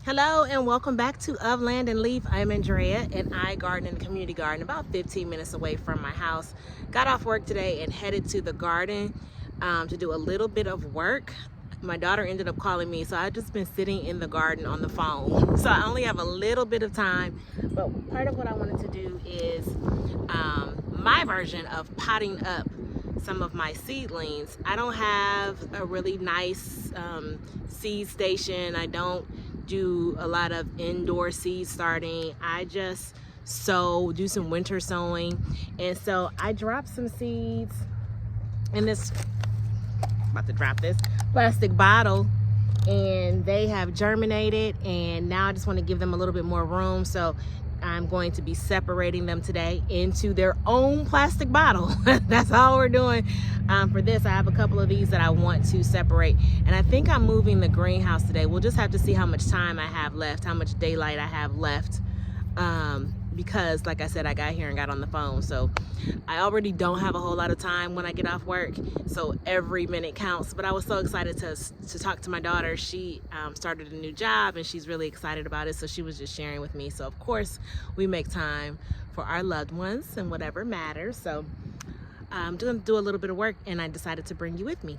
Hello and welcome back to Of Land and Leaf. I'm Andrea and I garden in the community garden about 15 minutes away from my house. Got off work today and headed to the garden to do a little bit of work. My daughter ended up calling me, so I've just been sitting in the garden on the phone. So I only have a little bit of time, but part of what I wanted to do is my version of potting up some of my seedlings. I don't have a really nice seed station. I don't do a lot of indoor seed starting. I just do some winter sowing. And so I dropped some seeds in this, about to drop this plastic bottle, and they have germinated, and now I just want to give them a little bit more room. So I'm going to be separating them today into their own plastic bottle. That's all we're doing for this. I have a couple of these that I want to separate, and I think I'm moving the greenhouse today. We'll just have to see how much time I have left, how much daylight I have left, because like I said, I got here and got on the phone, so I already don't have a whole lot of time when I get off work, so every minute counts. But I was so excited to talk to my daughter. She started a new job and she's really excited about it, so she was just sharing with me. So of course we make time for our loved ones and whatever matters. So I'm gonna do a little bit of work, and I decided to bring you with me.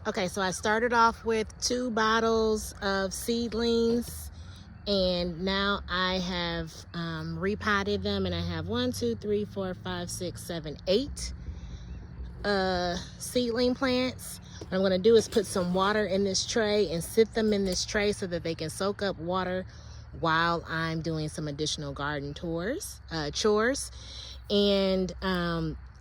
Okay, so I started off with 2 bottles of seedlings, and now I have repotted them, and I have 1, 2, 3, 4, 5, 6, 7, 8 seedling plants. What I'm going to do is put some water in this tray and sit them in this tray so that they can soak up water while I'm doing some additional garden chores. And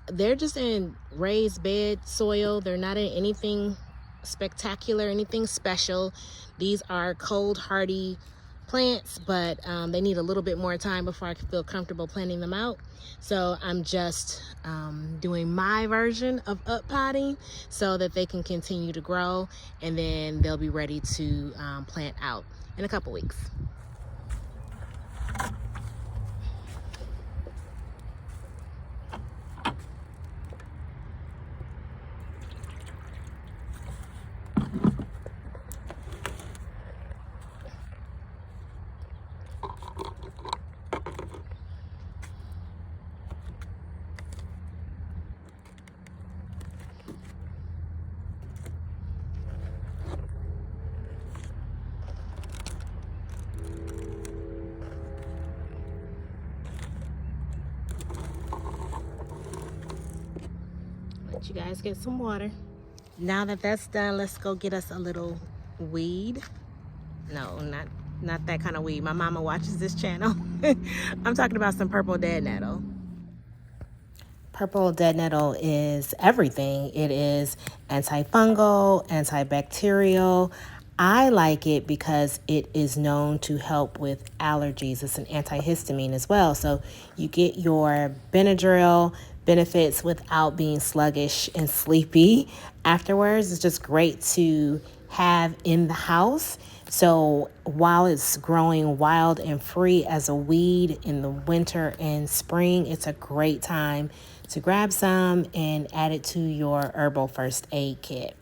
they're just in raised bed soil. They're not in anything spectacular, anything special. These are cold hardy plants, but they need a little bit more time before I can feel comfortable planting them out. So I'm just doing my version of up potting so that they can continue to grow, and then they'll be ready to plant out in a couple weeks. Let you guys get some water. Now that that's done, let's go get us a little weed. No, not that kind of weed. My mama watches this channel. I'm talking about some purple dead nettle. Purple dead nettle is everything. It is antifungal, antibacterial. I like it because it is known to help with allergies. It's an antihistamine as well. So you get your Benadryl benefits without being sluggish and sleepy afterwards. It's just great to have in the house. So while it's growing wild and free as a weed in the winter and spring, it's a great time to grab some and add it to your herbal first aid kit.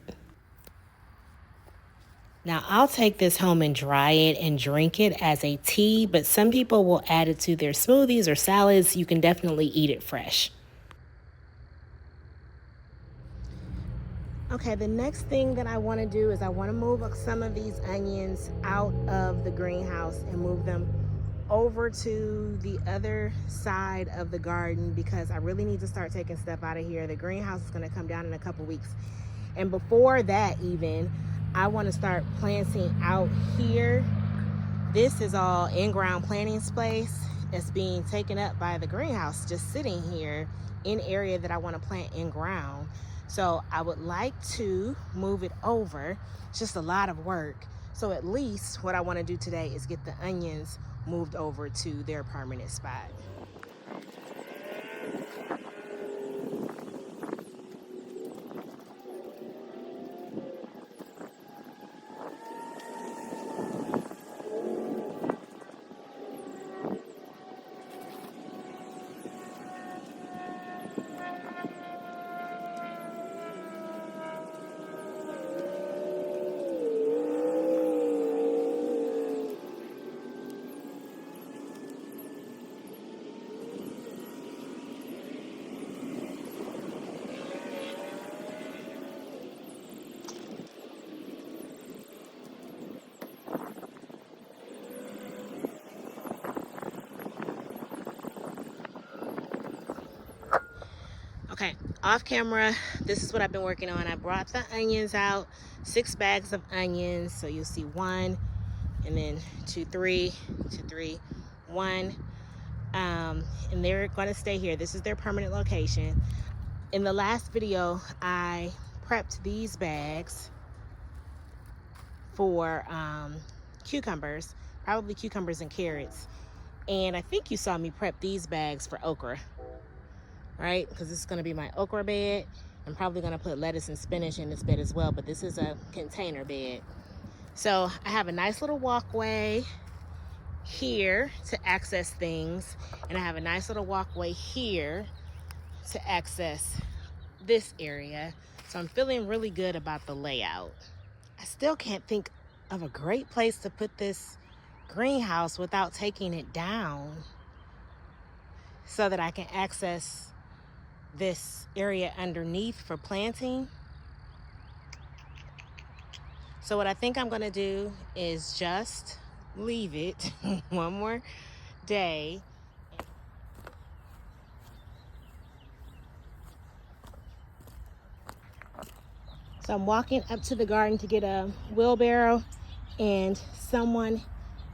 Now I'll take this home and dry it and drink it as a tea, but some people will add it to their smoothies or salads. You can definitely eat it fresh. Okay, the next thing that I want to do is I want to move some of these onions out of the greenhouse and move them over to the other side of the garden, because I really need to start taking stuff out of here. The greenhouse is going to come down in a couple weeks, And before that even, I want to start planting out here. This is all in-ground planting space. It's being taken up by the greenhouse, just sitting here in area that I want to plant in ground. So I would like to move it over. It's just a lot of work. So at least what I want to do today is get the onions moved over to their permanent spot. Okay, off camera, this is what I've been working on. I brought the onions out, 6 bags of onions. So you'll see 1, and then 2, 3, 2, 3, 1. And they're gonna stay here. This is their permanent location. In the last video, I prepped these bags for cucumbers, probably cucumbers and carrots. And I think you saw me prep these bags for okra, right? Because this is gonna be my okra bed. I'm probably gonna put lettuce and spinach in this bed as well, but this is a container bed. So I have a nice little walkway here to access things, and I have a nice little walkway here to access this area. So I'm feeling really good about the layout. I still can't think of a great place to put this greenhouse without taking it down so that I can access this area underneath for planting. So what I think I'm gonna do is just leave it one more day. So I'm walking up to the garden to get a wheelbarrow, and someone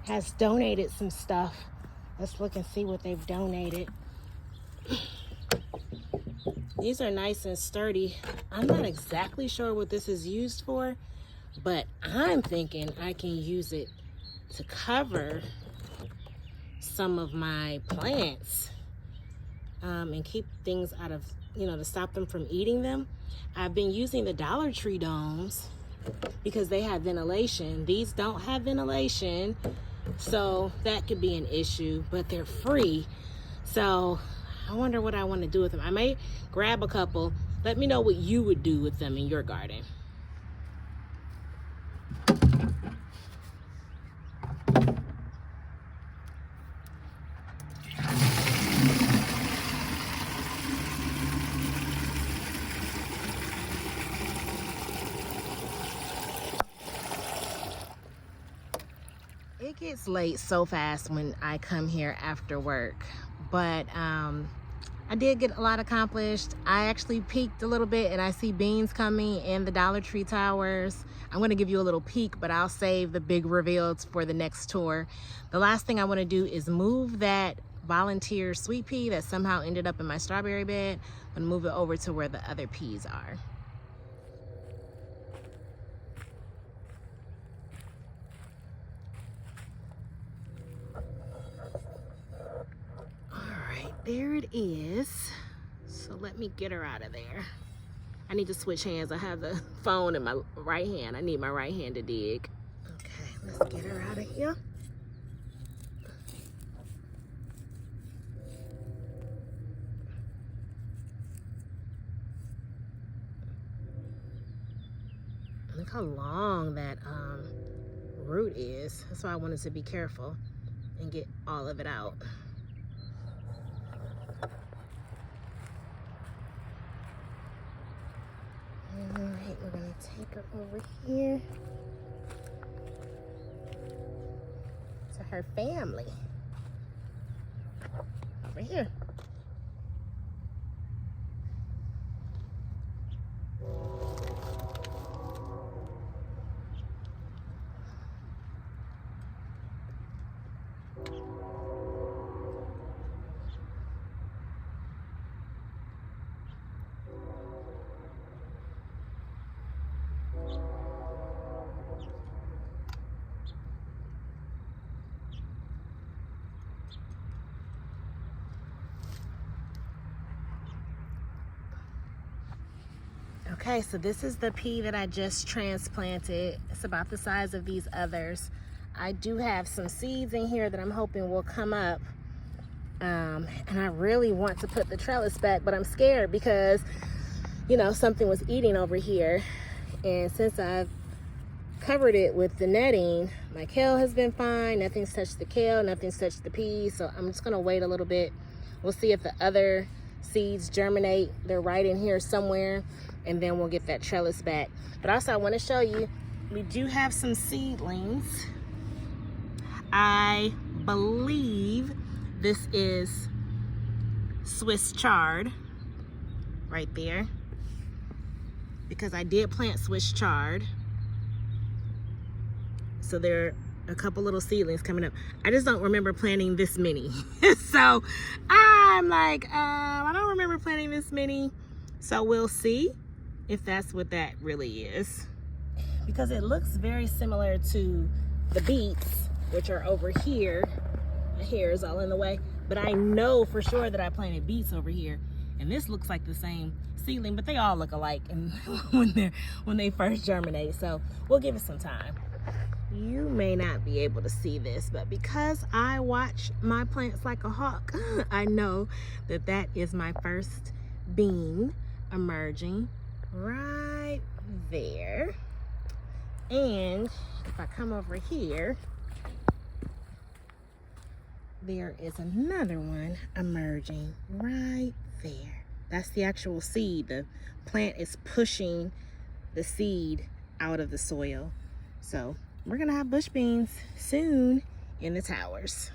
has donated some stuff. Let's look and see what they've donated. These are nice and sturdy. I'm not exactly sure what this is used for, but I'm thinking I can use it to cover some of my plants and keep things out of, to stop them from eating them. I've been using the Dollar Tree domes because they have ventilation. These don't have ventilation, so that could be an issue, but they're free. So I wonder what I want to do with them. I may grab a couple. Let me know what you would do with them in your garden. It gets late so fast when I come here after work, but I did get a lot accomplished. I actually peeked a little bit and I see beans coming in the Dollar Tree towers. I'm gonna give you a little peek, but I'll save the big reveals for the next tour. The last thing I wanna do is move that volunteer sweet pea that somehow ended up in my strawberry bed. I'm gonna move it over to where the other peas are. There it is. So let me get her out of there. I need to switch hands. I have the phone in my right hand. I need my right hand to dig. Okay, let's get her out of here. Look how long that root is. That's why I wanted to be careful and get all of it out. Alright, we're gonna take her over here to her family. Over here. Okay, so this is the pea that I just transplanted. It's about the size of these others. I do have some seeds in here that I'm hoping will come up. And I really want to put the trellis back, but I'm scared because, you know, something was eating over here. And since I've covered it with the netting, my kale has been fine. Nothing's touched the kale, nothing's touched the peas. So I'm just gonna wait a little bit. We'll see if the other seeds germinate. They're right in here somewhere, and then we'll get that trellis back. But also I want to show you, we do have some seedlings. I believe this is Swiss chard right there, because I did plant Swiss chard. So there are a couple little seedlings coming up. I just don't remember planting this many. So I'm like, I don't remember planting this many. So we'll see if that's what that really is. Because it looks very similar to the beets, which are over here. My hair is all in the way. But I know for sure that I planted beets over here. And this looks like the same seedling, but they all look alike and when they first germinate. So we'll give it some time. You may not be able to see this, but because I watch my plants like a hawk, I know that that is my first bean emerging right there. And if I come over here, there is another one emerging right there. That's the actual seed. The plant is pushing the seed out of the soil. So we're gonna have bush beans soon in the towers.